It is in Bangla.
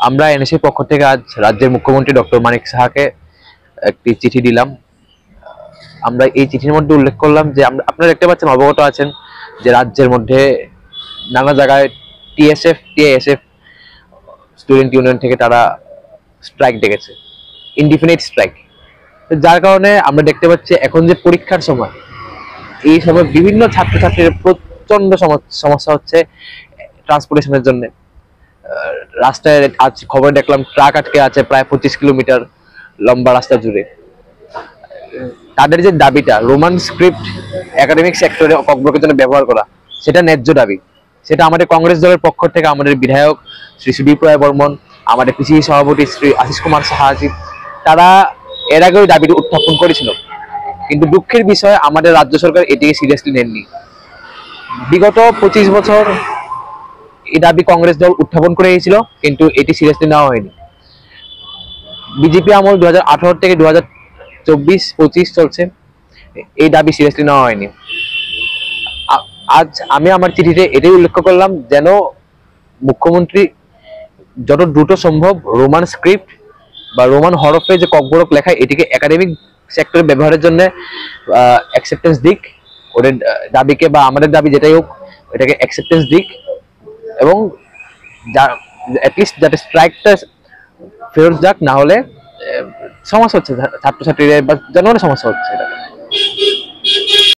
আমরা এনএসির পক্ষ থেকে আজ রাজ্যের মুখ্যমন্ত্রী ডক্টর মানিক সাহাকে একটি চিঠি দিলাম। আমরা এই চিঠির মধ্যে উল্লেখ করলাম যে আপনারা দেখতে পাচ্ছেন, অবগত আছেন যে রাজ্যের মধ্যে নানা জায়গায় টিএসএফ টিআইএসএফ স্টুডেন্ট ইউনিয়ন থেকে তারা স্ট্রাইক ডেকেছে, ইনডিফিনিট স্ট্রাইক। যার কারণে আমরা দেখতে পাচ্ছি এখন যে পরীক্ষার সময়, এই সময় বিভিন্ন ছাত্রছাত্রীর প্রচন্ড সমস্যা হচ্ছে ট্রান্সপোর্টেশনের জন্য। রাস্তায় আজ খবর দেখলাম ট্রাক আটকে আছে প্রায় 25 কিলোমিটার লম্বা রাস্তা জুড়ে। তাদের যে দাবিটা রোমান স্ক্রিপ্ট একাডেমিক সেক্টরে ককবরকের জন্য ব্যবহার করা, সেটা ন্যায্য দাবি। সেটা আমাদের কংগ্রেস দলের পক্ষ থেকে আমাদের বিধায়ক শ্রী সুদীপ রায় বর্মন, আমাদের পিসিসি সভাপতি শ্রী আশিস কুমার সাহাজি, তারা এর আগেও দাবিটি উত্থাপন করেছিল। কিন্তু দুঃখের বিষয় আমাদের রাজ্য সরকার এটিকে সিরিয়াসলি নেননি। বিগত 25 বছর এই দাবি কংগ্রেস দল উত্থাপন করে এসেছিল, কিন্তু এটি সিরিয়াসলি নেওয়া হয়নি। বিজেপি আমল 2018 থেকে 2024-25 চলছে, এই দাবি সিরিয়াসলি নেওয়া হয়নি। আজ আমি আমার চিঠিতে এটাই উল্লেখ করলাম যেন মুখ্যমন্ত্রী যত দ্রুত সম্ভব রোমান স্ক্রিপ্ট বা রোমান হরফে যে ককবরক লেখা, এটিকে একাডেমিক সেক্টরে ব্যবহারের জন্য অ্যাকসেপ্টেন্স দিক, ওদের দাবিকে বা আমাদের দাবি যেটাই হোক এটাকে অ্যাকসেপ্টেন্স দিক, এবং অ্যাটলিস্ট যাতে স্ট্রাইকটা ফেরত যাক, না হলে সমস্যা হচ্ছে ছাত্রছাত্রীদের বা জনগণের সমস্যা হচ্ছে।